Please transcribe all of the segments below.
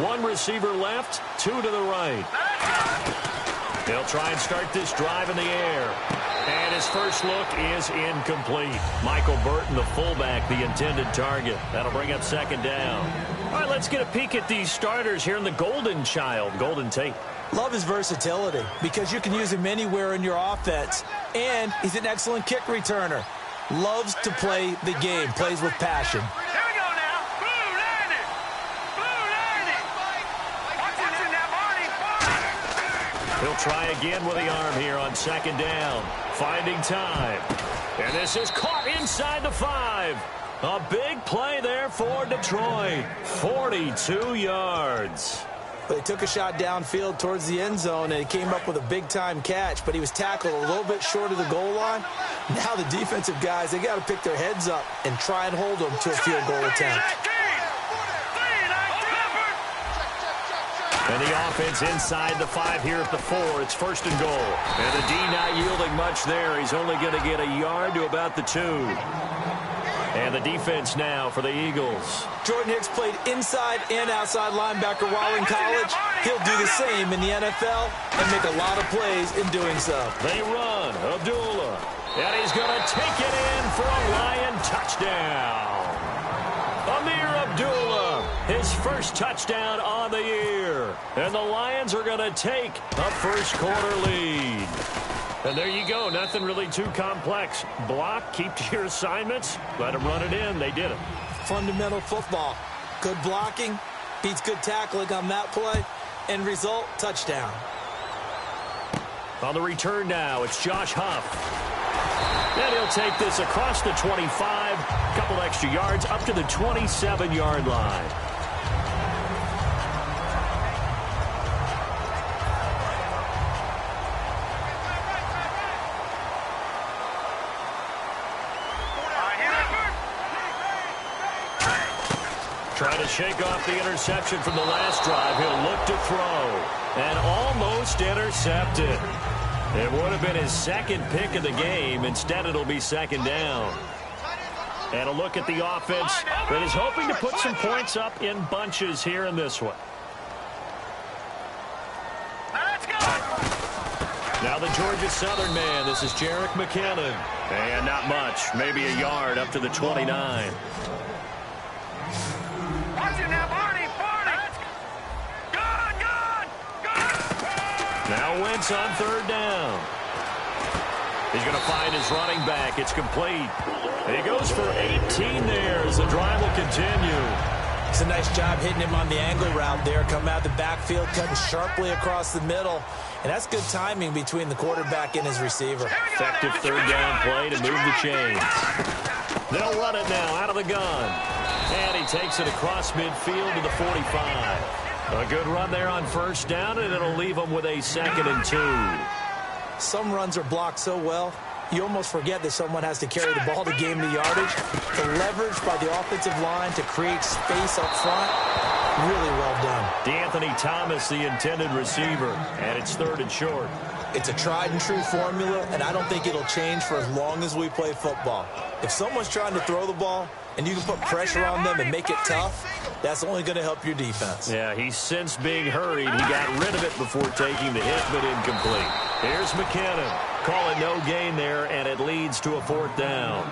One receiver left, two to the right. He'll try and start this drive in the air. And his first look is incomplete. Michael Burton, the fullback, the intended target. That'll bring up second down. All right, let's get a peek at these starters here in the Golden Child. Golden Tate. Love his versatility because you can use him anywhere in your offense. And he's an excellent kick returner. Loves to play the game. Plays with passion. He'll try again with the arm here on second down. Finding time. And this is caught inside the 5. A big play there for Detroit. 42 yards. But he took a shot downfield towards the end zone, and he came up with a big-time catch, but he was tackled a little bit short of the goal line. Now the defensive guys, they got to pick their heads up and try and hold them to a field goal attempt. And the offense inside the 5 here at the 4. It's first and goal. And the D not yielding much there. He's only going to get a yard to about the 2. And the defense now for the Eagles. Jordan Hicks played inside and outside linebacker while in college. He'll do the same in the NFL and make a lot of plays in doing so. They run. Abdullah. And he's going to take it in for a Lion touchdown. Amir Abdullah, his first touchdown on the year. And the Lions are going to take a first-quarter lead. And there you go. Nothing really too complex. Block, keep to your assignments, let them run it in. They did it. Fundamental football. Good blocking, beats good tackling on that play. End result, touchdown. On the return now, it's Josh Huff. And he'll take this across the 25, a couple extra yards up to the 27-yard line. Trying to shake off the interception from the last drive. He'll look to throw. And almost intercepted. It would have been his second pick of the game. Instead, it'll be second down. And a look at the offense that is hoping to put some points up in bunches here in this one. Now the Georgia Southern man. This is Jerick McKinnon. And not much. Maybe a yard up to the 29. Now Wentz on third down. He's going to find his running back. It's complete. And he goes for 18 there as the drive will continue. It's a nice job hitting him on the angle route there. Coming out of the backfield, cutting sharply across the middle. And that's good timing between the quarterback and his receiver. Effective third down play to move the chains. They'll run it now out of the gun. And he takes it across midfield to the 45. A good run there on first down, and it'll leave them with a 2nd and 2. Some runs are blocked so well, you almost forget that someone has to carry the ball to gain the yardage. The leverage by the offensive line to create space up front, really well done. DeAnthony Thomas, the intended receiver, and it's 3rd and short. It's a tried-and-true formula, and I don't think it'll change for as long as we play football. If someone's trying to throw the ball, and you can put pressure on them and make it tough, that's only going to help your defense. Yeah, he's since being hurried. He got rid of it before taking the hit, but incomplete. Here's McKinnon. Call it no gain there, and it leads to a 4th down.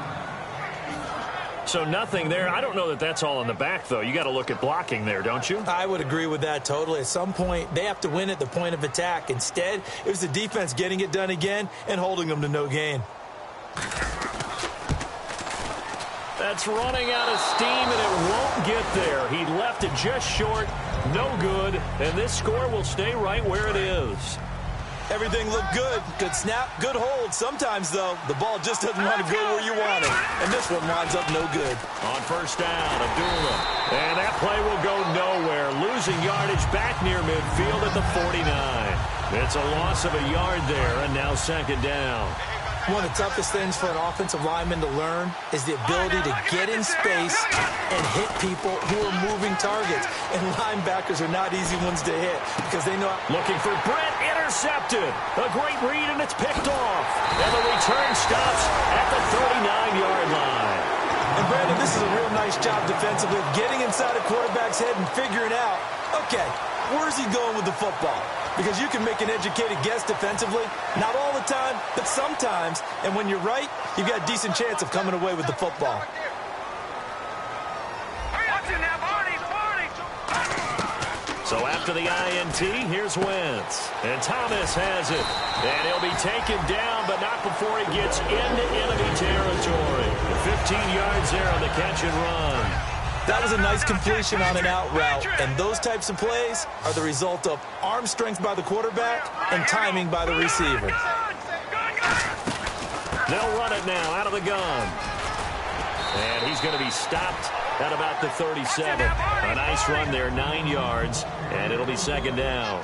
So nothing there. I don't know that that's all in the back, though. You got to look at blocking there, don't you? I would agree with that totally. At some point, they have to win at the point of attack. Instead, it was the defense getting it done again and holding them to no gain. That's running out of steam, and it won't get there. He left it just short. No good. And this score will stay right where it is. Everything looked good. Good snap, good hold. Sometimes, though, the ball just doesn't want to go where you want it. And this one winds up no good. On first down, Abdullah. And that play will go nowhere. Losing yardage back near midfield at the 49. It's a loss of a yard there, and now 2nd down. One of the toughest things for an offensive lineman to learn is the ability to get in space and hit people who are moving targets. And linebackers are not easy ones to hit because they know. Looking for Brett, intercepted. A great read, and it's picked off. And the return stops at the 39-yard line. And, Brandon, this is a real nice nice job defensively, getting inside a quarterback's head and figuring out, okay, where's he going with the football? Because you can make an educated guess defensively, not all the time, but sometimes. And when you're right, you've got a decent chance of coming away with the football. So after the INT, here's Wentz. And Thomas has it. And he'll be taken down, but not before he gets into enemy territory. 15 yards there on the catch and run. That was a nice completion on an out route. And those types of plays are the result of arm strength by the quarterback and timing by the receiver. They'll run it now out of the gun. And he's going to be stopped at about the 37. A nice run there, 9 yards, and it'll be second down.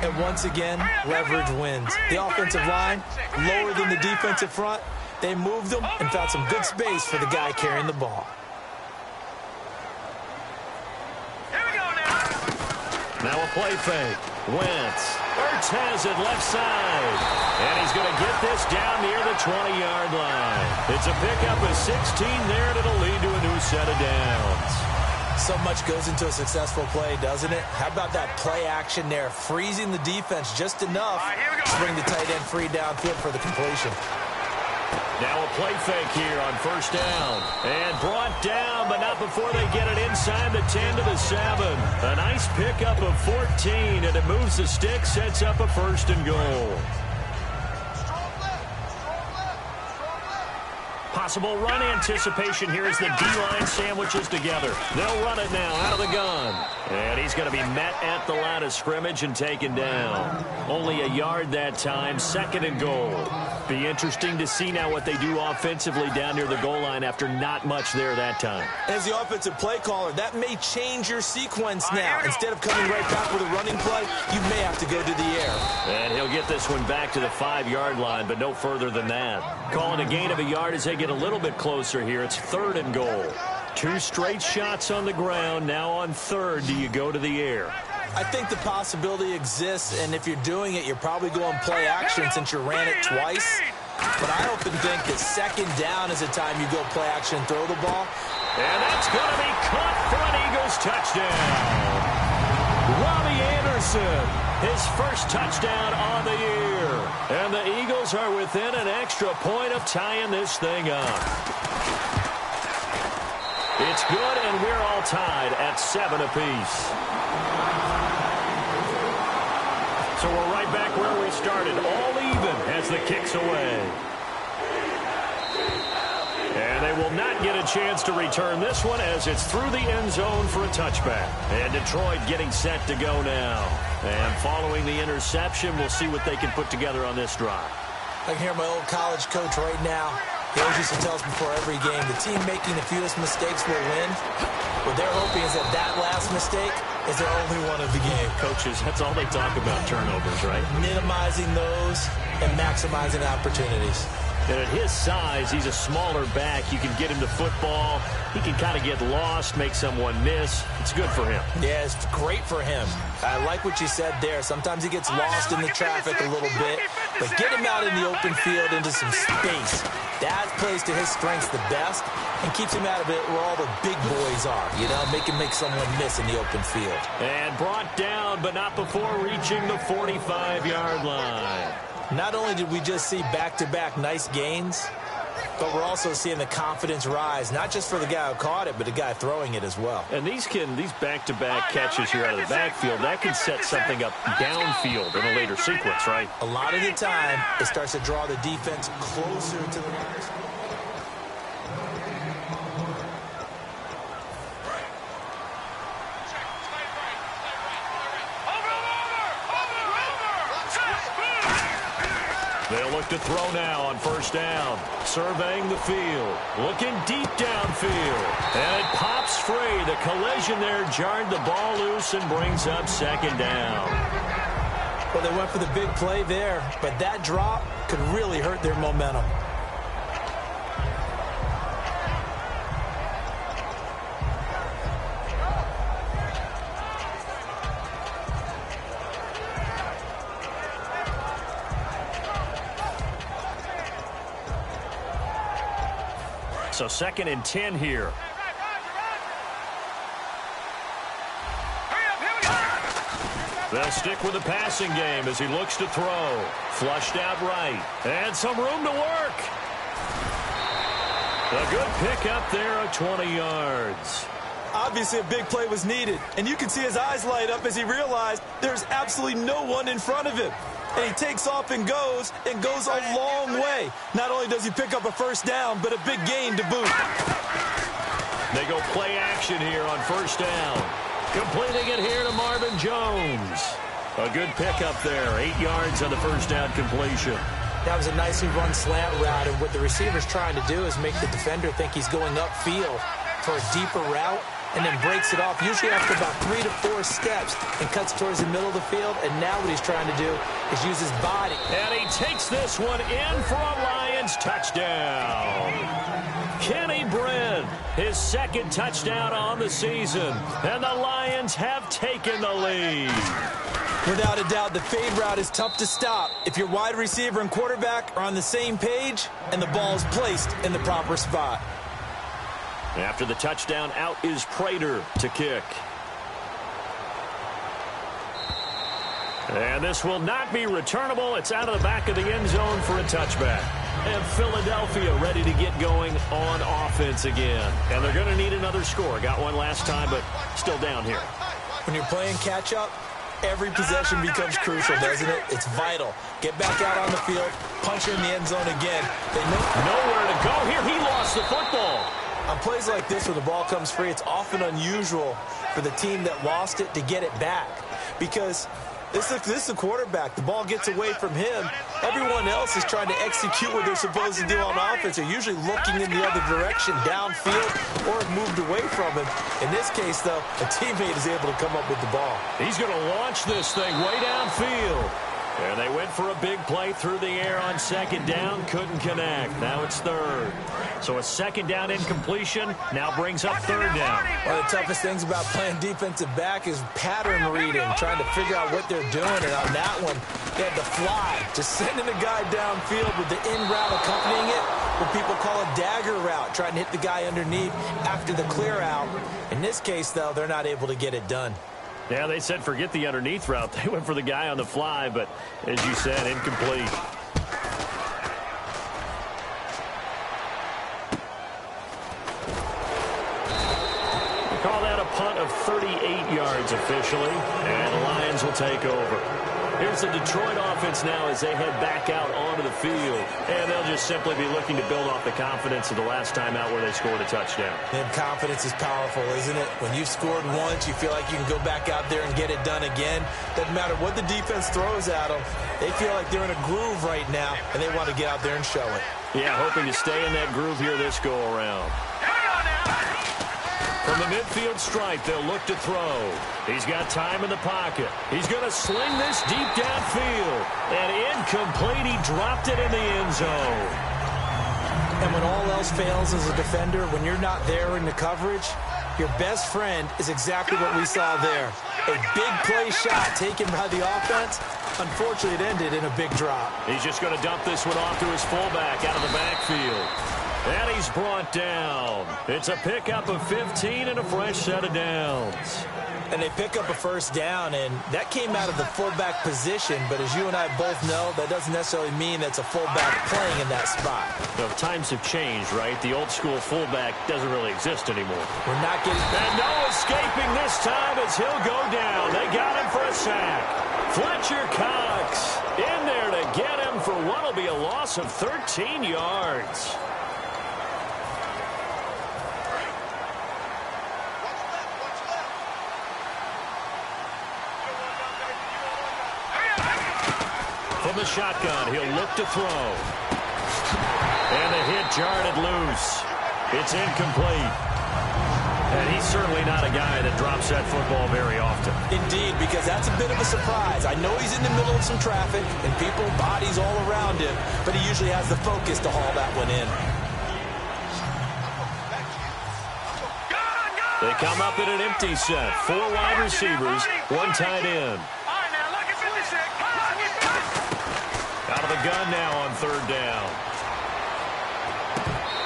And once again, leverage wins. The offensive line, lower than the defensive front. They moved them and found some good space for the guy carrying the ball. Now a play fake. Wentz. Ertz has it left side. And he's going to get this down near the 20-yard line. It's a pickup of 16 there, and it'll lead to a new set of downs. So much goes into a successful play, doesn't it? How about that play action there, freezing the defense just enough to bring the tight end free downfield for the completion. Now a play fake here on first down. And brought down, but not before they get it inside the 10 to the 7. A nice pickup of 14, and it moves the stick, sets up a first and goal. Possible run anticipation here as the D-line sandwiches together. They'll run it now out of the gun. And he's going to be met at the line of scrimmage and taken down. Only a yard that time, second and goal. Be interesting to see now what they do offensively down near the goal line after not much there that time. As the offensive play caller, that may change your sequence now. Instead of coming right back with a running play, you may have to go to the air. And he'll get this one back to the 5-yard line, but no further than that. Calling a gain of a yard as they get a little bit closer here. It's third and goal. 2 straight shots on the ground. Now on third, do you go to the air? I think the possibility exists, and if you're doing it, you're probably going play action since you ran it twice. But I often think that second down is the time you go play action and throw the ball. And that's going to be caught for an Eagles touchdown. Robbie Anderson, his first touchdown on the year. And the Eagles are within an extra point of tying this thing up. It's good, and we're all tied at 7 apiece. So we're right back where we started, all even as the kick's away. And they will not get a chance to return this one as it's through the end zone for a touchback. And Detroit getting set to go now. And following the interception, we'll see what they can put together on this drive. I can hear my old college coach right now. He always used to tell us before every game, the team making the fewest mistakes will win. What they're hoping is that that last mistake is their only one of the game. Coaches, that's all they talk about, turnovers, right? Minimizing those and maximizing opportunities. And at his size, he's a smaller back. You can get him to football. He can kind of get lost, make someone miss. It's good for him. Yeah, it's great for him. I like what you said there. Sometimes he gets lost in the traffic a little bit, but get him out in the open field into some space. That plays to his strengths the best and keeps him out of it where all the big boys are. You know, make someone miss in the open field. And brought down, but not before reaching the 45-yard line. Not only did we just see back-to-back nice gains, but we're also seeing the confidence rise, not just for the guy who caught it, but the guy throwing it as well. And these back-to-back catches here out of the backfield, that can set something up downfield in a later sequence, right? A lot of the time, it starts to draw the defense closer to the line. They'll look to throw now on first down. Surveying the field. Looking deep downfield. And it pops free. The collision there jarred the ball loose and brings up second down. Well, they went for the big play there, but that drop could really hurt their momentum. So 2nd and 10 here. They'll stick with the passing game as he looks to throw. Flushed out right. And some room to work. A good pickup there of 20 yards. Obviously, a big play was needed, and you can see his eyes light up as he realized there's absolutely no one in front of him. And he takes off and goes a long way. Not only does he pick up a first down, but a big gain to boot. They go play action here on first down. Completing it here to Marvin Jones. A good pickup there, 8 yards on the first down completion. That was a nicely run slant route, and what the receiver's trying to do is make the defender think he's going upfield for a deeper route, and then breaks it off, usually after about 3 to 4 steps, and cuts towards the middle of the field. And now what he's trying to do is use his body. And he takes this one in for a Lions touchdown. Kenny Britt, his second touchdown on the season, and the Lions have taken the lead. Without a doubt, the fade route is tough to stop if your wide receiver and quarterback are on the same page and the ball is placed in the proper spot. After the touchdown, out is Prater to kick. And this will not be returnable. It's out of the back of the end zone for a touchback. And Philadelphia ready to get going on offense again. And they're going to need another score. Got one last time, but still down here. When you're playing catch-up, every possession becomes crucial, doesn't it? It's vital. Get back out on the field, punch her in the end zone again. They know nowhere to go here. He lost the football. On plays like this where the ball comes free, it's often unusual for the team that lost it to get it back. Because this is the quarterback. The ball gets away from him. Everyone else is trying to execute what they're supposed to do on offense. They're usually looking in the other direction, downfield, or have moved away from him. In this case, though, a teammate is able to come up with the ball. He's going to launch this thing way downfield. And they went for a big play through the air on second down. Couldn't connect. Now it's third. So a second down incompletion now brings up third down. One of the toughest things about playing defensive back is pattern reading, trying to figure out what they're doing. And on that one, they had to fly, just sending a guy downfield with the in route accompanying it, what people call a dagger route, trying to hit the guy underneath after the clear out. In this case, though, they're not able to get it done. Yeah, they said forget the underneath route. They went for the guy on the fly, but as you said, incomplete. We call that a punt of 38 yards officially, and the Lions will take over. Here's the Detroit offense now as they head back out onto the field. And they'll just simply be looking to build off the confidence of the last time out where they scored a touchdown. And confidence is powerful, isn't it? When you've scored once, you feel like you can go back out there and get it done again. Doesn't matter what the defense throws at them. They feel like they're in a groove right now, and they want to get out there and show it. Yeah, hoping to stay in that groove here this go-around. From the midfield stripe, they'll look to throw. He's got time in the pocket. He's going to sling this deep downfield. And incomplete, he dropped it in the end zone. And when all else fails as a defender, when you're not there in the coverage, your best friend is exactly what we saw there. A big play shot taken by the offense. Unfortunately, it ended in a big drop. He's just going to dump this one off to his fullback out of the backfield. And he's brought down. It's a pickup of 15 and a fresh set of downs. And they pick up a first down, and that came out of the fullback position. But as you and I both know, that doesn't necessarily mean that's a fullback playing in that spot. Well, times have changed, right? The old school fullback doesn't really exist anymore. We're not getting... And no escaping this time as he'll go down. They got him for a sack. Fletcher Cox in there to get him for what will be a loss of 13 yards. From the shotgun, he'll look to throw. And the hit jarred it loose. It's incomplete. And he's certainly not a guy that drops that football very often. Indeed, because that's a bit of a surprise. I know he's in the middle of some traffic and people, bodies all around him, but he usually has the focus to haul that one in. They come up in an empty set. 4 wide receivers, 1 tight end. Out of the gun now on third down.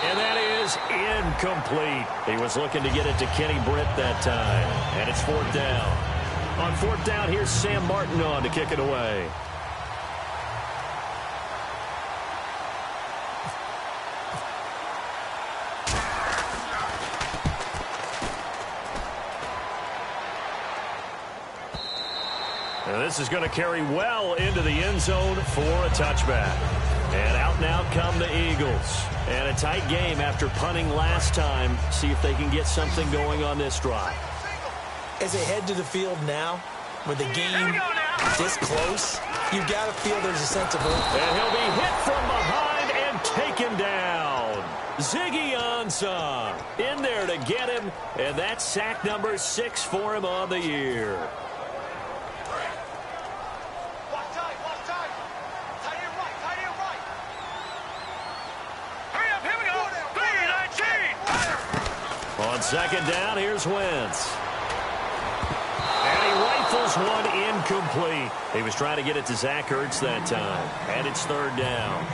And that is incomplete. He was looking to get it to Kenny Britt that time. And it's 4th down. On fourth down, here's Sam Martin on to kick it away. And this is going to carry well into the end zone for a touchback. And out now come the Eagles. And a tight game after punting last time. See if they can get something going on this drive. As they head to the field now, with the game this close, you've got to feel there's a sense of hope. And he'll be hit from behind and taken down. Ziggy Ansah in there to get him. And that's sack number 6 for him on the year. On second down, here's Wentz. And he rifles one incomplete. He was trying to get it to Zach Ertz that time. And it's third down.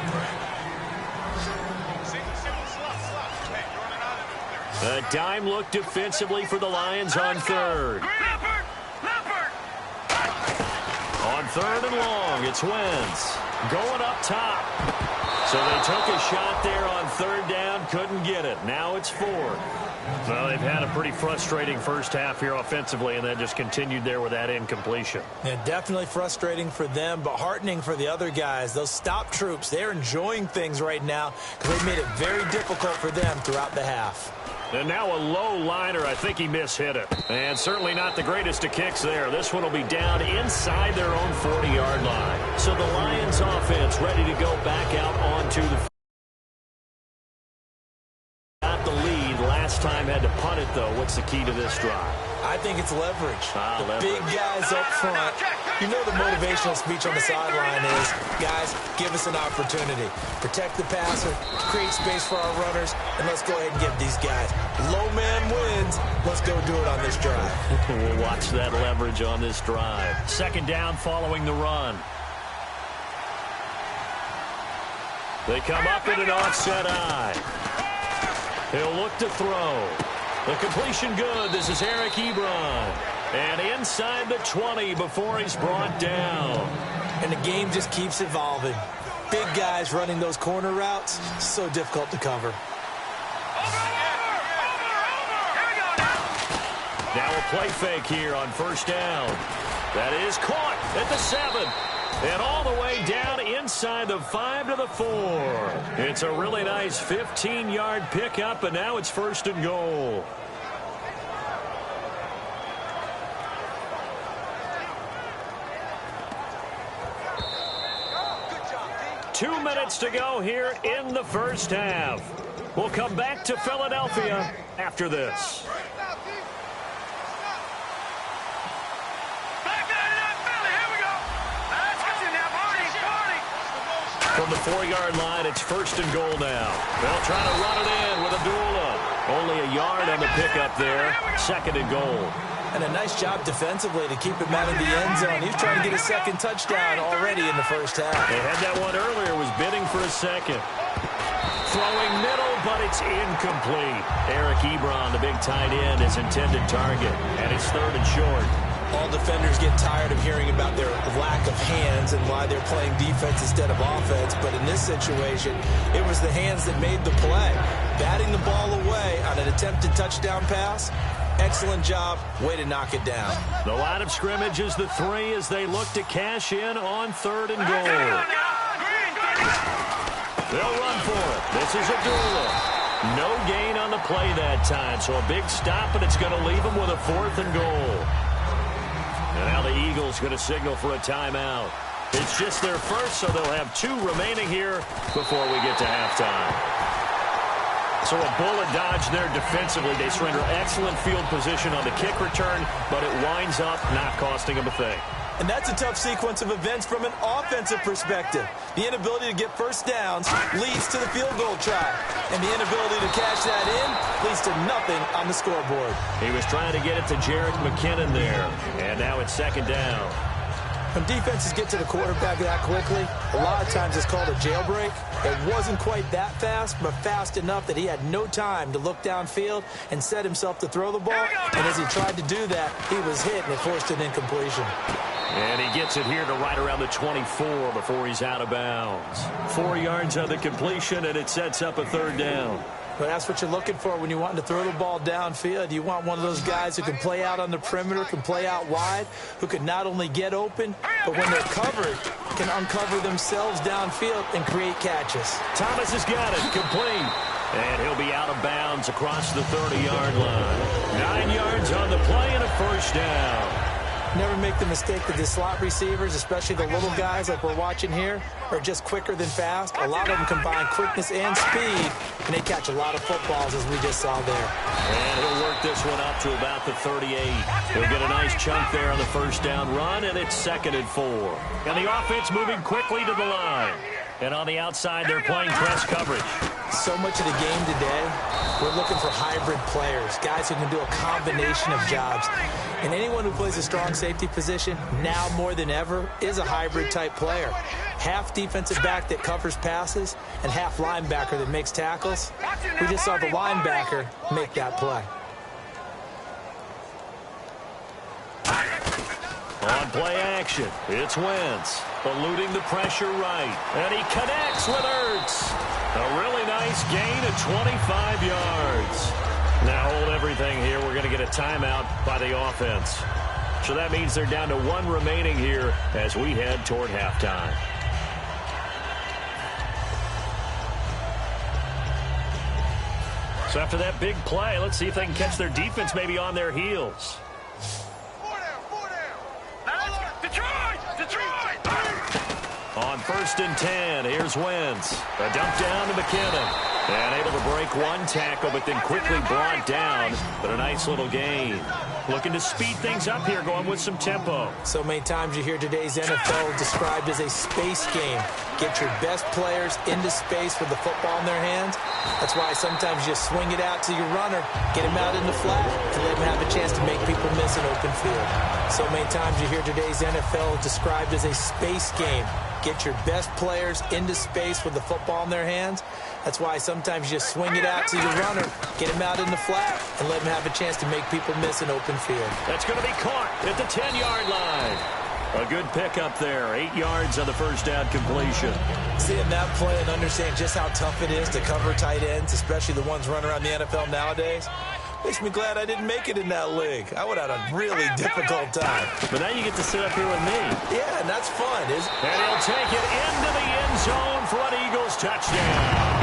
A dime look defensively for the Lions on third. On third and long, it's Wentz. Going up top. So they took a shot there on third down, couldn't get it. Now it's fourth. Well, they've had a pretty frustrating first half here offensively, and then just continued there with that incompletion. Yeah, definitely frustrating for them, but heartening for the other guys. Those stop troops, they're enjoying things right now because they've made it very difficult for them throughout the half. And now a low liner. I think he mishit it. And certainly not the greatest of kicks there. This one will be down inside their own 40-yard line. So the Lions offense ready to go back out onto the field. Got the lead. Last time had to punt it, though. What's the key to this drive? I think it's leverage. Leverage. Big guys up front. You know the motivational speech on the sideline is, guys, give us an opportunity. Protect the passer, create space for our runners, and let's go ahead and give these guys. Low man wins. Let's go do it on this drive. We'll watch that leverage on this drive. Second down following the run. They come up in an offset eye. He'll look to throw. The completion good. This is Eric Ebron. And inside the 20 before he's brought down. And the game just keeps evolving. Big guys running those corner routes, so difficult to cover. Now a play fake here on first down. That is caught at the 7. And all the way down inside the 5 to the 4. It's a really nice 15-yard pickup, and now it's first and goal. Two minutes to go here in the first half. We'll come back to Philadelphia after this. From the 4-yard line, it's first and goal now. They'll try to run it in with Abdullah. Only a yard on the pickup there. Second and goal. And a nice job defensively to keep him out of the end zone. He's trying to get a second touchdown already in the first half. They had that one earlier, was bidding for a second. Throwing middle, but it's incomplete. Eric Ebron, the big tight end, his intended target. And it's third and short. All defenders get tired of hearing about their lack of hands and why they're playing defense instead of offense. But in this situation, it was the hands that made the play. Batting the ball away on an attempted touchdown pass. Excellent job. Way to knock it down. The line of scrimmage is the 3 as they look to cash in on third and goal. They'll run for it. This is Abdullah. No gain on the play that time, so a big stop, and it's going to leave them with a 4th and goal. And now the Eagles going to signal for a timeout. It's just their first, so they'll have 2 remaining here before we get to halftime. So a bullet dodge there defensively. They surrender excellent field position on the kick return, but it winds up not costing them a thing. And that's a tough sequence of events from an offensive perspective. The inability to get first downs leads to the field goal try. And the inability to cash that in leads to nothing on the scoreboard. He was trying to get it to Jerick McKinnon there. And now it's second down. When defenses get to the quarterback that quickly, a lot of times it's called a jailbreak. It wasn't quite that fast, but fast enough that he had no time to look downfield and set himself to throw the ball. And as he tried to do that, he was hit, and it forced an incompletion. And he gets it here to right around the 24 before he's out of bounds. 4 yards on the completion, and it sets up a third down. But that's what you're looking for when you want to throw the ball downfield. You want one of those guys who can play out on the perimeter, can play out wide, who can not only get open, but when they're covered, can uncover themselves downfield and create catches. Thomas has got it, complete. And he'll be out of bounds across the 30-yard line. 9 yards on the play and a first down. Never make the mistake that the slot receivers, especially the little guys like we're watching here, are just quicker than fast. A lot of them combine quickness and speed, and they catch a lot of footballs, as we just saw there. And he'll work this one up to about the 38. He'll get a nice chunk there on the first down run, and it's 2nd and 4. And the offense moving quickly to the line. And on the outside, they're playing press coverage. So much of the game today, we're looking for hybrid players, guys who can do a combination of jobs. And anyone who plays a strong safety position, now more than ever, is a hybrid-type player. Half defensive back that covers passes and half linebacker that makes tackles. We just saw the linebacker make that play. On play action, it's Wentz, eluding the pressure right. And he connects with Ertz. A really nice gain of 25 yards. Now hold everything here. We're going to get a timeout by the offense. So that means they're down to 1 remaining here as we head toward halftime. So after that big play, let's see if they can catch their defense maybe on their heels. On 1st and 10, here's Wentz. A dump down to McKinnon. And able to break one tackle, but then quickly brought down. But a nice little gain. Looking to speed things up here, going with some tempo. So many times you hear today's NFL described as a space game. Get your best players into space with the football in their hands. That's why sometimes you swing it out to your runner, get him out in the flat, and let him have a chance to make people miss an open field. So many times you hear today's NFL described as a space game. Get your best players into space with the football in their hands. That's why sometimes you swing it out to your runner, get him out in the flat, and let him have a chance to make people miss an open field. That's going to be caught at the 10-yard line. A good pickup there. 8 yards on the first down completion. Seeing that play and understand just how tough it is to cover tight ends, especially the ones running around the NFL nowadays, makes me glad I didn't make it in that league. I would have had a really difficult time. But now you get to sit up here with me. Yeah, and that's fun, isn't it? And he'll take it into the end zone for an Eagles touchdown.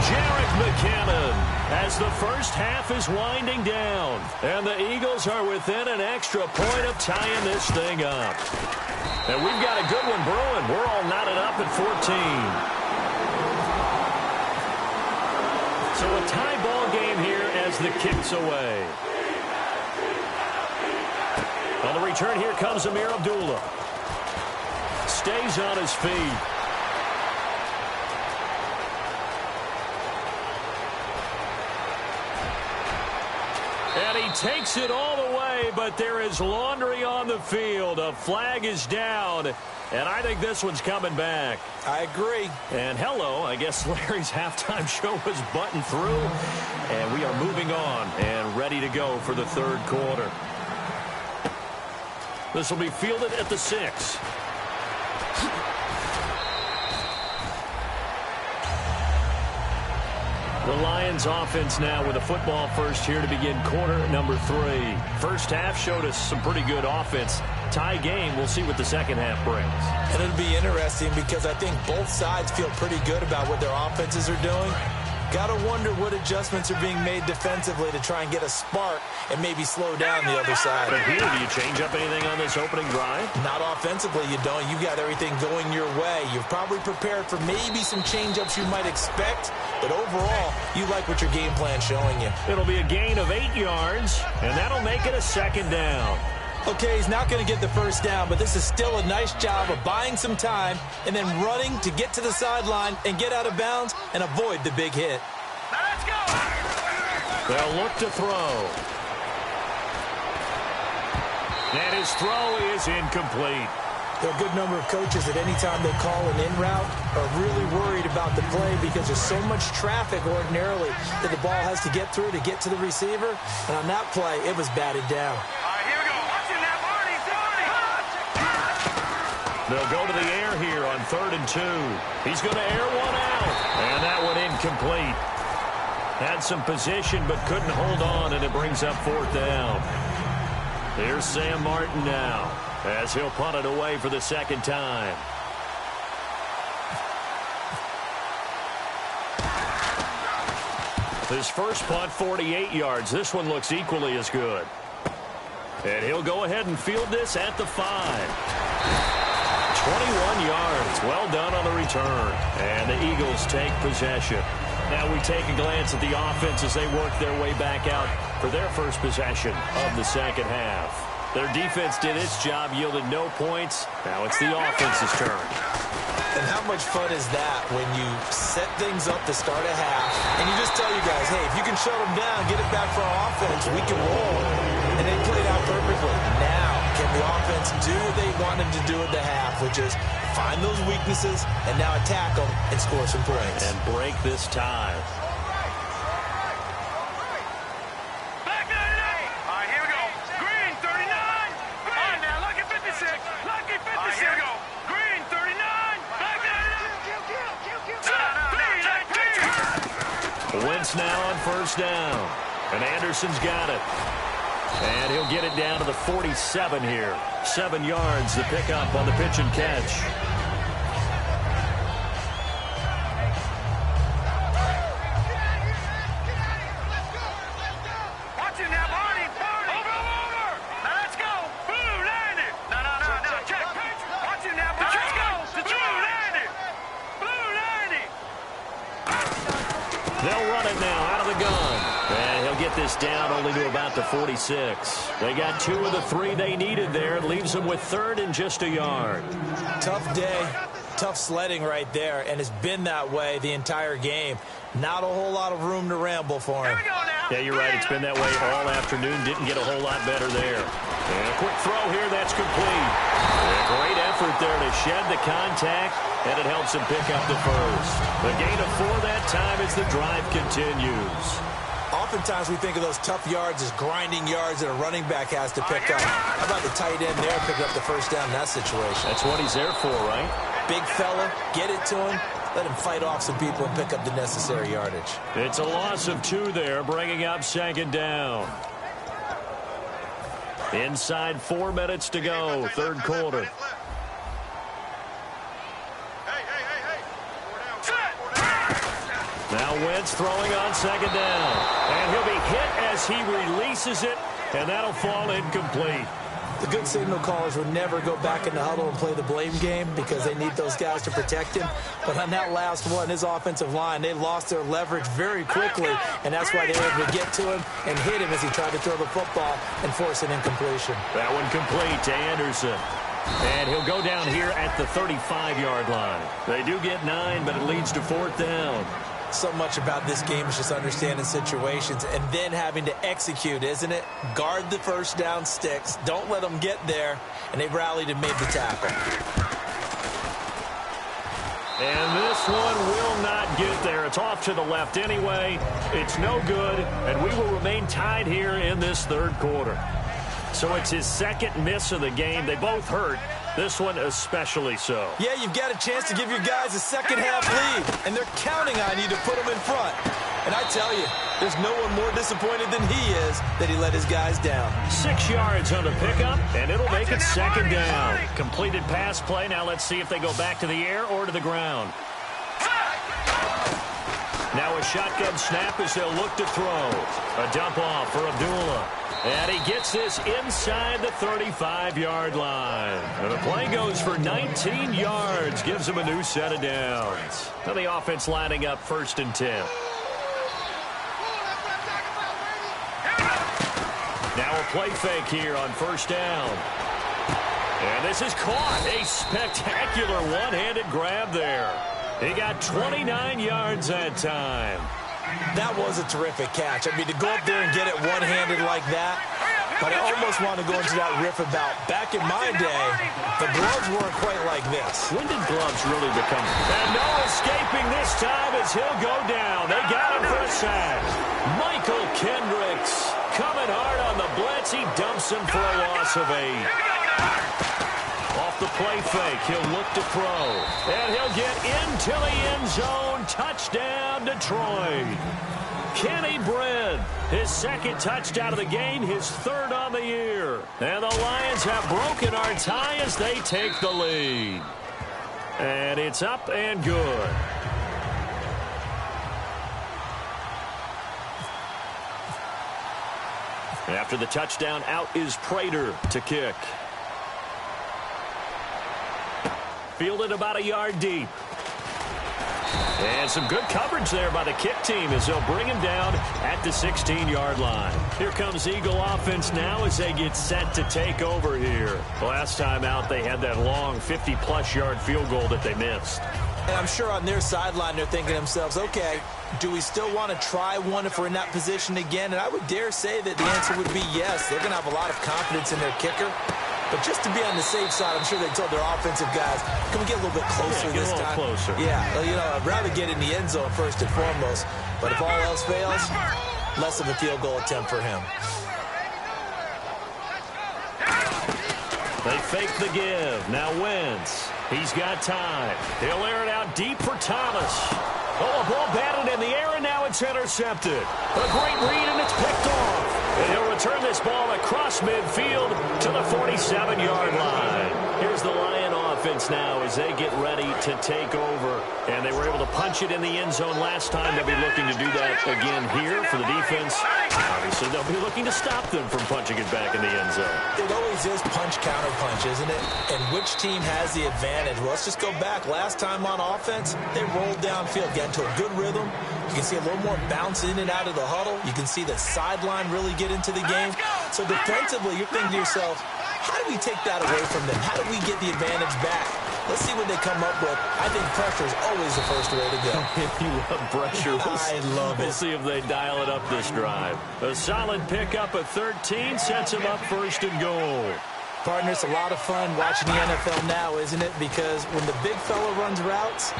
Jerick McKinnon, as the first half is winding down. And the Eagles are within an extra point of tying this thing up. And we've got a good one brewing. We're all knotted up at 14. So a tie ball game here as the kick's away. On the return, here comes Amir Abdullah. Stays on his feet. And he takes it all the way, but there is laundry on the field. A flag is down, and I think this one's coming back. I agree. And hello, I guess Larry's halftime show was buttoned through, and we are moving on and ready to go for the third quarter. This will be fielded at the 6. The Lions offense now with a football first here to begin quarter number 3. First half showed us some pretty good offense. Tie game, we'll see what the second half brings. And it'll be interesting because I think both sides feel pretty good about what their offenses are doing. Got to wonder what adjustments are being made defensively to try and get a spark and maybe slow down the other side. But here, do you change up anything on this opening drive? Not offensively, you don't. You got everything going your way. You've probably prepared for maybe some change-ups you might expect, but overall, you like what your game plan's showing you. It'll be a gain of 8 yards, and that'll make it a second down. Okay, he's not going to get the first down, but this is still a nice job of buying some time and then running to get to the sideline and get out of bounds and avoid the big hit. Now let's go! They'll look to throw. And his throw is incomplete. There are a good number of coaches that any time they call an in route are really worried about the play because there's so much traffic ordinarily that the ball has to get through to get to the receiver. And on that play, it was batted down. All right, here we go. Watching that, Barney. They'll go to the air here on 3rd and 2. He's going to air one out. And that one incomplete. Had some position but couldn't hold on, and it brings up 4th down. Here's Sam Martin now, as he'll punt it away for the 2nd time. His first punt, 48 yards. This one looks equally as good. And he'll go ahead and field this at the 5. 21 yards. Well done on the return. And the Eagles take possession. Now we take a glance at the offense as they work their way back out for their first possession of the 2nd half. Their defense did its job, yielded no points. Now it's the offense's turn. And how much fun is that when you set things up to start a half and you just tell you guys, hey, if you can shut them down, get it back for our offense, we can roll. And they played out perfectly. Now, can the offense do what they wanted to do at the half, which is find those weaknesses and now attack them and score some points. And break this tie. Back 98. All right, here we go. Green, 39. Green. All right, now, lucky 56. Lucky 56. All right, here we go. Green, 39. Back 99. Wentz now on 1st down. And Anderson's got it. And he'll get it down to the 47 here. 7 yards the pickup on the pitch and catch. Watching that, Barney. Over. Now let's go. Blue landed. No. Check. Watching that, Barney. Let's go. Blue landed. They'll run it now out of the gun. And he'll get this down only to about the 46. They got 2 of the 3 they needed there. It leaves them with 3rd and just a yard. Tough day, tough sledding right there, and it's been that way the entire game. Not a whole lot of room to ramble for him. Here we go now. Yeah, you're right. It's been that way all afternoon. Didn't get a whole lot better there. And a quick throw here. That's complete. A great effort there to shed the contact, and it helps him pick up the first. The gain of 4 that time as the drive continues. Oftentimes we think of those tough yards as grinding yards that a running back has to pick up. How about the tight end there picking up the first down in that situation? That's what he's there for, right? Big fella, get it to him, let him fight off some people and pick up the necessary yardage. It's a loss of 2 there, bringing up 2nd down. Inside 4 minutes to go, 3rd quarter. Now Wentz throwing on 2nd down. And he'll be hit as he releases it, and that'll fall incomplete. The good signal callers would never go back in the huddle and play the blame game because they need those guys to protect him. But on that last one, his offensive line, they lost their leverage very quickly, and that's why they were able to get to him and hit him as he tried to throw the football and force an incompletion. That one complete to Anderson. And he'll go down here at the 35-yard line. They do get 9, but it leads to 4th down. So much about this game is just understanding situations and then having to execute, isn't it? Guard the first down sticks. Don't let them get there. And they rallied and made the tackle. And this one will not get there. It's off to the left anyway. It's no good, and we will remain tied here in this 3rd quarter. So it's his 2nd miss of the game. They both hurt. This one especially so. Yeah, you've got a chance to give your guys a second-half lead, and they're counting on you to put them in front. And I tell you, there's no one more disappointed than he is that he let his guys down. 6 yards on the pickup, and it'll make it 2nd down. Completed pass play. Now let's see if they go back to the air or to the ground. Now a shotgun snap as they'll look to throw. A dump off for Abdullah. And he gets this inside the 35-yard line. And the play goes for 19 yards. Gives him a new set of downs. Now the offense lining up 1st and 10. Now a play fake here on 1st down. And this is caught. A spectacular one-handed grab there. He got 29 yards that time. That was a terrific catch. I mean, to go up there and get it one-handed like that, But I almost want to go into that riff about back in my day, the gloves weren't quite like this. When did gloves really become? And no escaping this time as he'll go down. They got him for a sack. Michael Kendricks coming hard on the blitz. He dumps him for a loss of 8. Off the play fake, he'll look to throw. And he'll get into the end zone. Touchdown, Detroit. Kenny Britt, his second touchdown of the game, his third on the year. And the Lions have broken our tie as they take the lead. And it's up and good. After the touchdown, out is Prater to kick. Fielded about a yard deep. And some good coverage there by the kick team as they'll bring him down at the 16-yard line. Here comes Eagle offense now as they get set to take over here. Last time out, they had that long 50-plus yard field goal that they missed. And I'm sure on their sideline they're thinking to themselves, okay, do we still want to try one if we're in that position again? And I would dare say that the answer would be yes. They're going to have a lot of confidence in their kicker. But just to be on the safe side, I'm sure they told their offensive guys, can we get a little bit closer this time? Closer. Yeah, well, you know, I'd rather get in the end zone first and foremost. But if all else fails, less of a field goal attempt for him. They fake the give. Now Wentz. He's got time. He'll air it out deep for Thomas. Oh, a ball batted in the air, and now it's intercepted. A great read, and it's picked off. And he'll return this ball across midfield to the 47-yard line. Here's the Lion offense now as they get ready to take over. And they were able to punch it in the end zone last time. They'll be looking to do that again here for the defense. Obviously, they'll be looking to stop them from punching it back in the end zone. It always is punch-counter-punch, isn't it? And which team has the advantage? Well, let's just go back. Last time on offense, they rolled downfield, got into a good rhythm. You can see a little more bounce in and out of the huddle. You can see the sideline really get into the game. So defensively, you're thinking to yourself, how do we take that away from them? How do we get the advantage back? Let's see what they come up with. I think pressure is always the first way to go. You love pressure. I love it. We'll see if they dial it up this drive. A solid pickup of 13 sets them up first and goal. Partner, it's a lot of fun watching the NFL now, isn't it? Because when the big fella runs routes,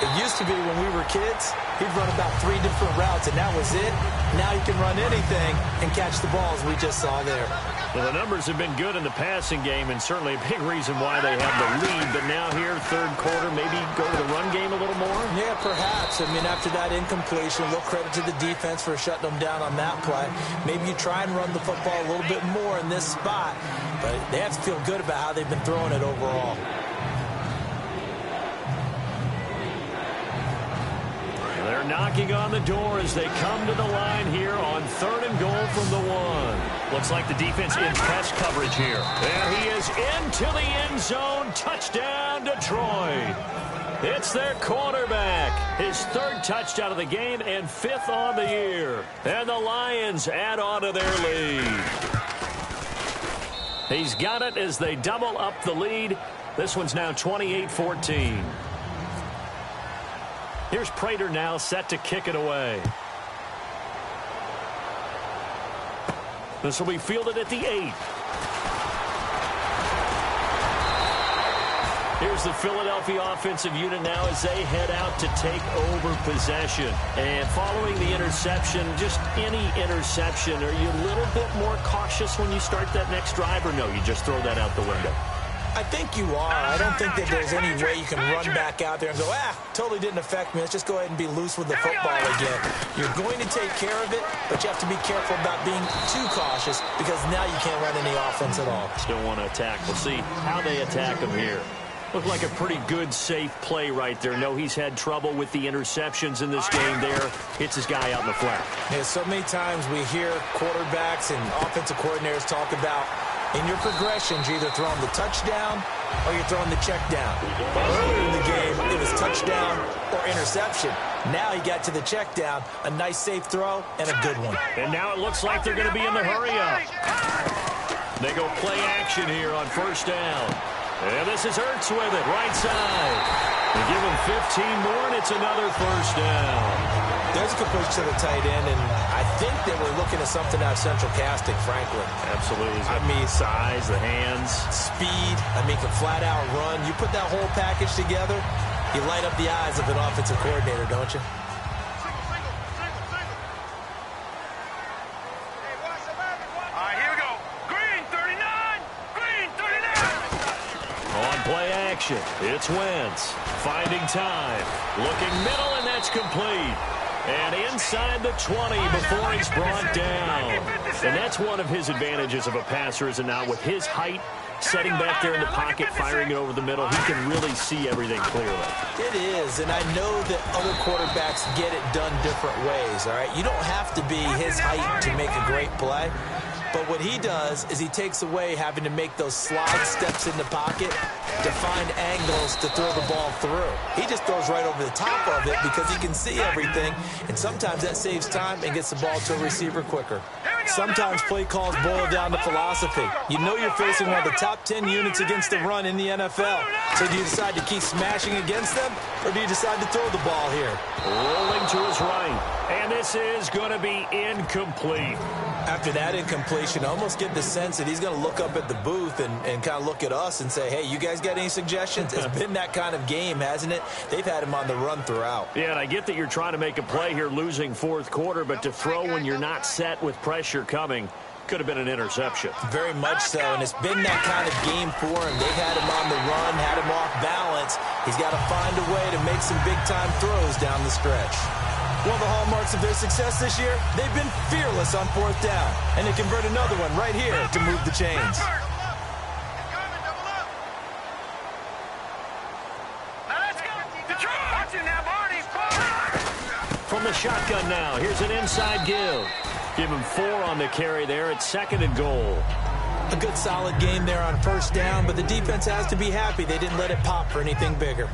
it used to be when we were kids, he'd run about 3 different routes, and that was it. Now he can run anything and catch the balls we just saw there. Well, the numbers have been good in the passing game, and certainly a big reason why they have the lead. But now here, third quarter, maybe go to the run game a little more? Yeah, perhaps. I mean, after that incompletion, a little credit to the defense for shutting them down on that play. Maybe you try and run the football a little bit more in this spot. But they have to feel good about how they've been throwing it overall. They're knocking on the door as they come to the line here on third and goal from the 1. Looks like the defense in press coverage here. And he is into the end zone. Touchdown, Detroit. It's their quarterback. His third touchdown of the game and 5th on the year. And the Lions add on to their lead. He's got it as they double up the lead. This one's now 28-14. Here's Prater now set to kick it away. This will be fielded at the 8. Here's the Philadelphia offensive unit now as they head out to take over possession. And following the interception, just any interception, are you a little bit more cautious when you start that next drive, or no, you just throw that out the window? I think you are. I don't think that there's any way you can run back out there and go, totally didn't affect me. Let's just go ahead and be loose with the football again. You're going to take care of it, but you have to be careful about being too cautious because now you can't run any offense at all. Still want to attack. We'll see how they attack him here. Looked like a pretty good, safe play right there. No, he's had trouble with the interceptions in this game there. Hits his guy out in the flat. Yeah, so many times we hear quarterbacks and offensive coordinators talk about in your progressions, you're either throwing the touchdown or you're throwing the check down. Earlier in the game, it was touchdown or interception. Now he got to the check down, a nice safe throw, and a good one. And now it looks like they're going to be in the hurry-up. They go play action here on first down. And this is Ertz with it, right side. They give him 15 more, and it's another first down. There's a good push to the tight end, and I think they were looking looking at something out of central casting, frankly. Absolutely. I mean, size, the hands. Speed. I mean, can flat out run. You put that whole package together, you light up the eyes of an offensive coordinator, don't you? Play action. It's Wentz. Finding time. Looking middle, and that's complete. And inside the 20 before he's brought down. And that's one of his advantages of a passer, is it not? With his height, setting back there in the pocket, firing it over the middle, he can really see everything clearly. It is, and I know that other quarterbacks get it done different ways, all right? You don't have to be his height to make a great play. But what he does is he takes away having to make those slide steps in the pocket to find angles to throw the ball through. He just throws right over the top of it because he can see everything, and sometimes that saves time and gets the ball to a receiver quicker. Sometimes play calls boil down to philosophy. You know you're facing one of the top 10 units against the run in the NFL. So do you decide to keep smashing against them, or do you decide to throw the ball here? Rolling to his right, and this is going to be incomplete. After that incompletion, I almost get the sense that he's going to look up at the booth and kind of look at us and say, hey, you guys got any suggestions? It's been that kind of game, hasn't it? They've had him on the run throughout. Yeah, and I get that you're trying to make a play here losing fourth quarter, but to throw when you're not set with pressure coming could have been an interception. Very much so, and it's been that kind of game for him. They've had him on the run, had him off balance. He's got to find a way to make some big-time throws down the stretch. One of the hallmarks of their success this year, they've been fearless on fourth down, and they convert another one right here to move the chains. From the shotgun now, here's an inside give. Give him 4 on the carry there. It's 2nd and goal. A good solid game there on first down, but the defense has to be happy they didn't let it pop for anything bigger.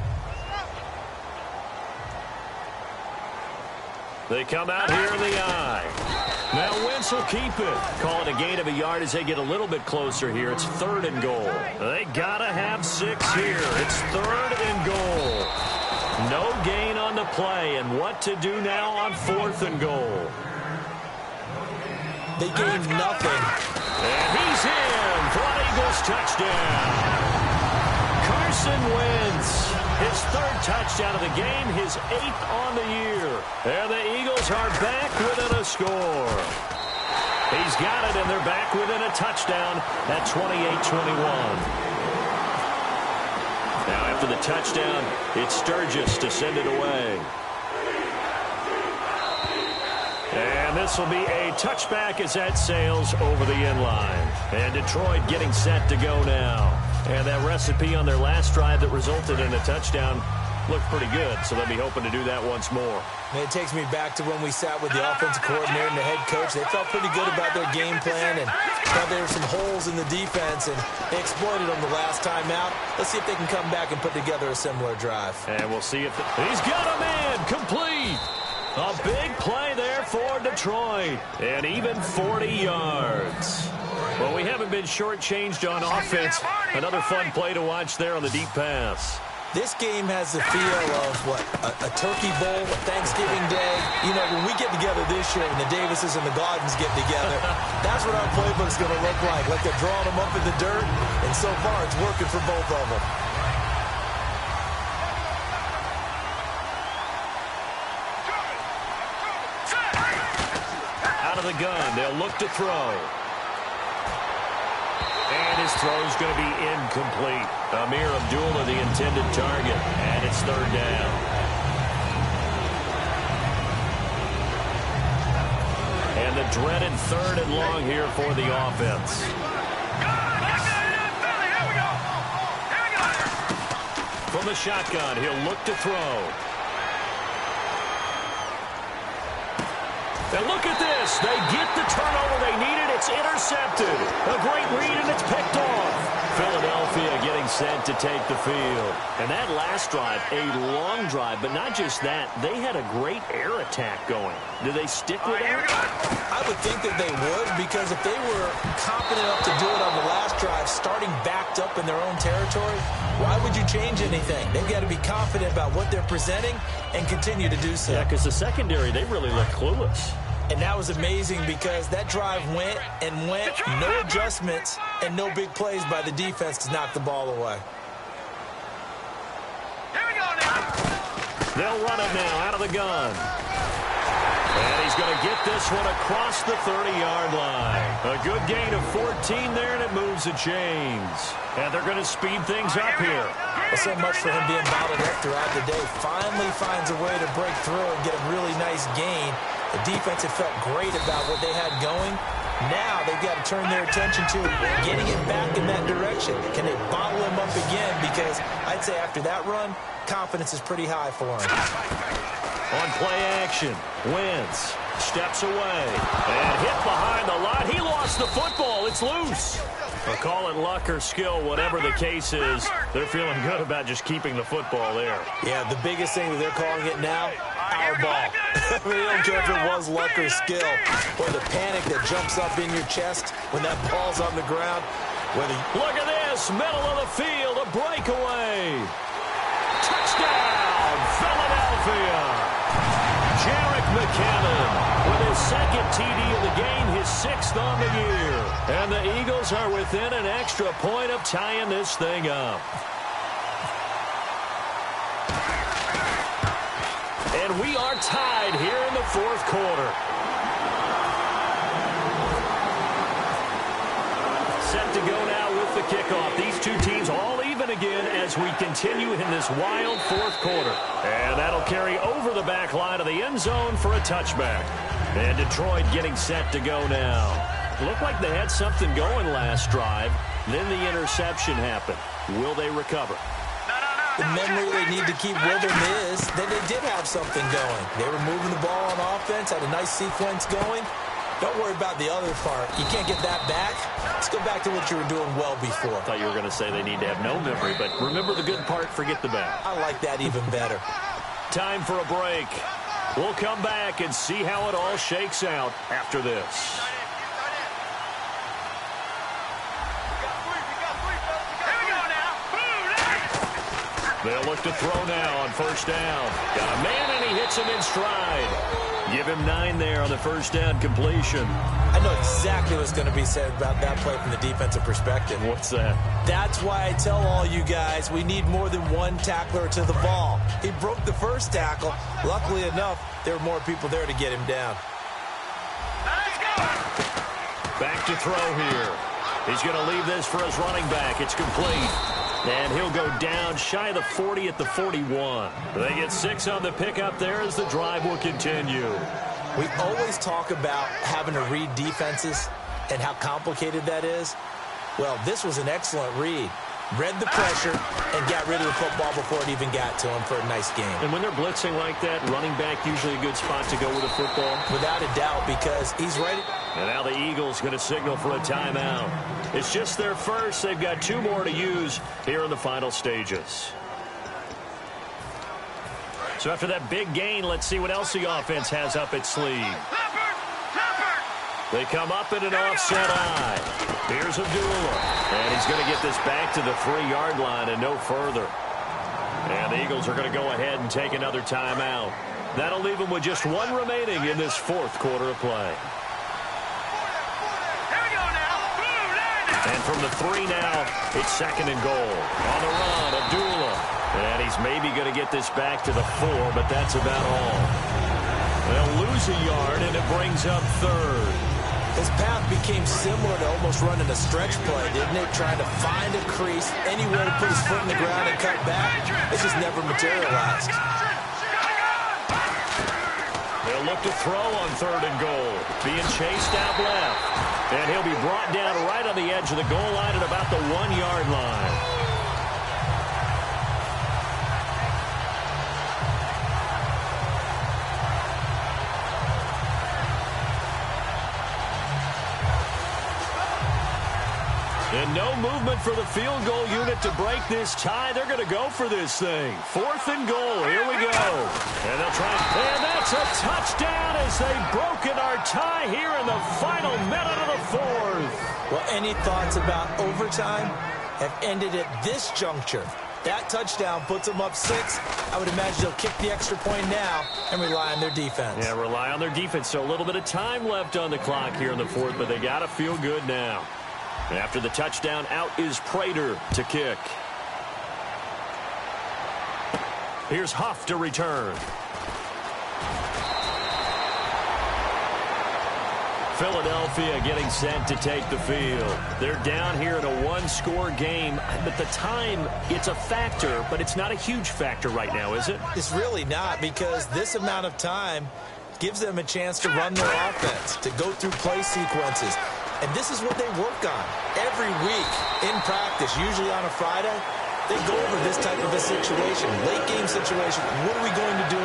They come out here in the eye. Now Wentz will keep it. Call it a gain of a yard as they get a little bit closer here. It's 3rd and goal. They gotta have 6 here. It's 3rd and goal. No gain on the play, and what to do now on 4th and goal? They gained nothing. And he's in for an Eagles touchdown. Carson Wentz, his 3rd touchdown of the game, his 8th on the year. And the Eagles are back within a score. He's got it, and they're back within a touchdown at 28-21. Now after the touchdown, it's Sturgis to send it away. And this will be a touchback as that sails over the end line. And Detroit getting set to go now. And that recipe on their last drive that resulted in a touchdown looked pretty good, so they'll be hoping to do that once more. And it takes me back to when we sat with the offensive coordinator and the head coach. They felt pretty good about their game plan and thought there were some holes in the defense, and they exploited them the last time out. Let's see if they can come back and put together a similar drive. And we'll see if he's got a man complete. A big play there for Detroit, and even 40 yards. Well, we haven't been shortchanged on offense. Another fun play to watch there on the deep pass. This game has the feel of, a Turkey Bowl, Thanksgiving Day. You know, when we get together this year, when the Davises and the Gardens get together, that's what our playbook's going to look like. Like they're drawing them up in the dirt, and so far it's working for both of them. Out of the gun, they'll look to throw. And his throw's going to be incomplete. Amir Abdullah, the intended target, and it's 3rd down. And the dreaded 3rd and long here for the offense. From the shotgun, he'll look to throw. And look at this. They get the turnover they needed. It's intercepted. A great read, and it's picked off. Philadelphia getting set to take the field. And that last drive, a long drive, but not just that. They had a great air attack going. Do they stick with that? I would think that they would, because if they were confident enough to do it on the last drive, starting backed up in their own territory, why would you change anything? They've got to be confident about what they're presenting and continue to do so. Yeah, because the secondary, they really look clueless. And that was amazing because that drive went and went, no adjustments and no big plays by the defense to knock the ball away. Here we go now. They'll run it now out of the gun. And he's going to get this one across the 30-yard line. A good gain of 14 there, and it moves the chains. And they're going to speed things up here. Well, so much for him being bottled up throughout the day. Finally finds a way to break through and get a really nice gain. The defense had felt great about what they had going. Now they've got to turn their attention to getting it back in that direction. Can they bottle him up again? Because I'd say after that run, confidence is pretty high for him. On play action, Wentz steps away and hit behind the line. He lost the football. It's loose. Well, call it luck or skill, whatever the case is, they're feeling good about just keeping the football there. Yeah, the biggest thing that they're calling it now, our ball. They don't care if it was luck or skill. Or the panic that jumps up in your chest when that ball's on the ground. Look at this, middle of the field, a breakaway. Touchdown, Philadelphia. Jerick McKinnon with his second TD of the game, his 6th on the year. And the Eagles are within an extra point of tying this thing up. And we are tied here in the 4th quarter. Set to go now with the kickoff. These two teams all even again as we continue in this wild 4th quarter. And that'll carry over the back line of the end zone for a touchback. And Detroit getting set to go now. Looked like they had something going last drive. Then the interception happened. Will they recover? The memory they need to keep with them is that they did have something going. They were moving the ball on offense, had a nice sequence going. Don't worry about the other part. You can't get that back. Let's go back to what you were doing well before. I thought you were going to say they need to have no memory, but remember the good part, forget the bad. I like that even better. Time for a break. We'll come back and see how it all shakes out after this. They'll look to throw now on first down. Got a man, and he hits him in stride. Give him 9 there on the first down completion. I know exactly what's going to be said about that play from the defensive perspective. What's that? That's why I tell all you guys we need more than one tackler to the ball. He broke the first tackle. Luckily enough, there were more people there to get him down. Let's go. Back to throw here. He's going to leave this for his running back. It's complete. And he'll go down shy of the 40 at the 41. They get 6 on the pickup there as the drive will continue. We always talk about having to read defenses and how complicated that is. Well, this was an excellent read. Read the pressure and got rid of the football before it even got to him for a nice game. And when they're blitzing like that, running back usually a good spot to go with the football? Without a doubt, because he's ready. And now the Eagles going to signal for a timeout. It's just their first. They've got 2 more to use here in the final stages. So after that big gain, let's see what else the offense has up its sleeve. They come up in an offset eye. Here's Abdullah. And he's going to get this back to the 3-yard line and no further. And the Eagles are going to go ahead and take another timeout. That'll leave them with just 1 remaining in this 4th quarter of play. And from the 3 now, it's 2nd and goal. On the run, Abdullah. And he's maybe going to get this back to the 4, but that's about all. They'll lose a yard, and it brings up 3rd. His path became similar to almost running a stretch play, didn't it? Trying to find a crease, anywhere to put his foot in the ground and cut back. It just never materialized. They'll look to throw on 3rd and goal. Being chased out left. And he'll be brought down right on the edge of the goal line at about the 1-yard line. And no movement for the field goal unit to break this tie. They're going to go for this thing. 4th and goal. Here we go. And they'll try. And that's a touchdown as they've broken our tie here in the final minute of the 4th. Well, any thoughts about overtime have ended at this juncture. That touchdown puts them up 6. I would imagine they'll kick the extra point now and rely on their defense. Yeah, rely on their defense. So a little bit of time left on the clock here in the fourth, but they got to feel good now. After the touchdown, out is Prater to kick. Here's Huff to return. Philadelphia getting set to take the field. They're down here in a one-score game, but the time, it's a factor, but it's not a huge factor right now, is it? It's really not, because this amount of time gives them a chance to run their offense, to go through play sequences. And this is what they work on every week in practice, usually on a Friday. They go over this type of a situation, late game situation. What are we going to do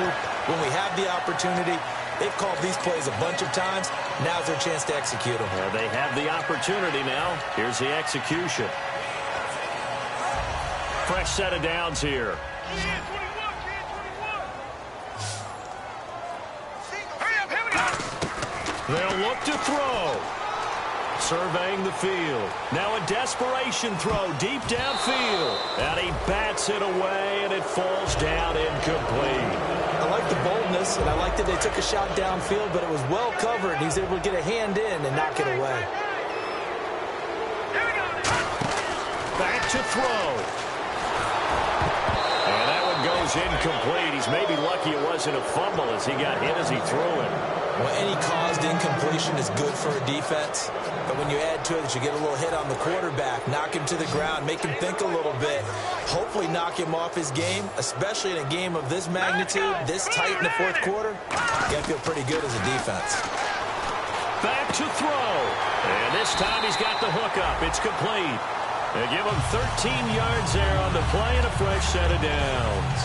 when we have the opportunity? They've called these plays a bunch of times. Now's their chance to execute them. Yeah, they have the opportunity now. Here's the execution. Fresh set of downs here. They'll look to throw. Surveying the field. Now a desperation throw deep downfield. And he bats it away, and it falls down incomplete. I like the boldness, and I like that they took a shot downfield, but it was well covered. He's able to get a hand in and knock it away. Back to throw. And that one goes incomplete. He's maybe lucky it wasn't a fumble as he got hit as he threw it. Well, any caused incompletion is good for a defense. But when you add to it that you get a little hit on the quarterback, knock him to the ground, make him think a little bit, hopefully knock him off his game, especially in a game of this magnitude, this tight in the fourth quarter, you got to feel pretty good as a defense. Back to throw. And this time he's got the hook up. It's complete. They give him 13 yards there on the play and a fresh set of downs.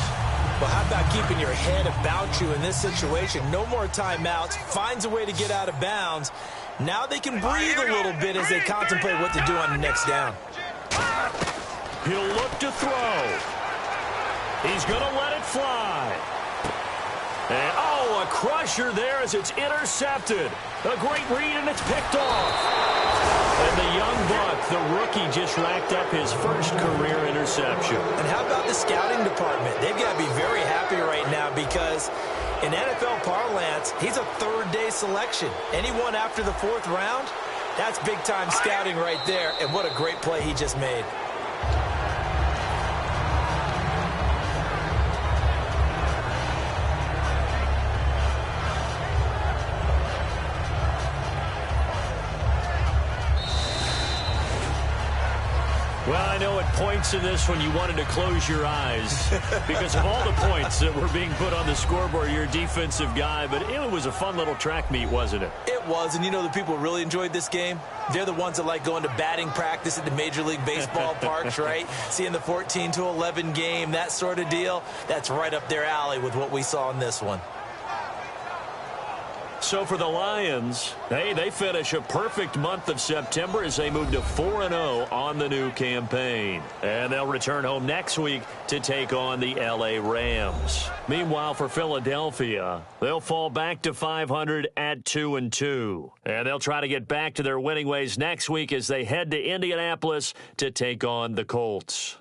Well, how about keeping your head about you in this situation? No more timeouts. Finds a way to get out of bounds. Now they can breathe a little bit as they contemplate what to do on the next down. He'll look to throw. He's going to let it fly. And, a crusher there as it's intercepted. A great read, and it's picked off. And the young buck, the rookie, just racked up his first career interception. And how about the scouting department? They've got to be very happy right now because in NFL parlance, he's a third-day selection. Anyone after the fourth round, that's big-time scouting right there. And what a great play he just made. Well, I know at points in this one you wanted to close your eyes because of all the points that were being put on the scoreboard. You're a defensive guy, but it was a fun little track meet, wasn't it? It was, and you know the people who really enjoyed this game? They're the ones that like going to batting practice at the Major League Baseball parks, right? Seeing the 14-11 game, that sort of deal. That's right up their alley with what we saw in this one. So for the Lions, they finish a perfect month of September as they move to 4-0 on the new campaign. And they'll return home next week to take on the L.A. Rams. Meanwhile, for Philadelphia, they'll fall back to 500 at 2-2. And they'll try to get back to their winning ways next week as they head to Indianapolis to take on the Colts.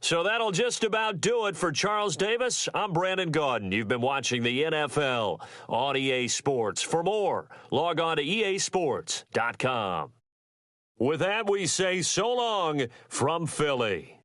So that'll just about do it for Charles Davis. I'm Brandon Gaudin. You've been watching the NFL on EA Sports. For more, log on to easports.com. With that, we say so long from Philly.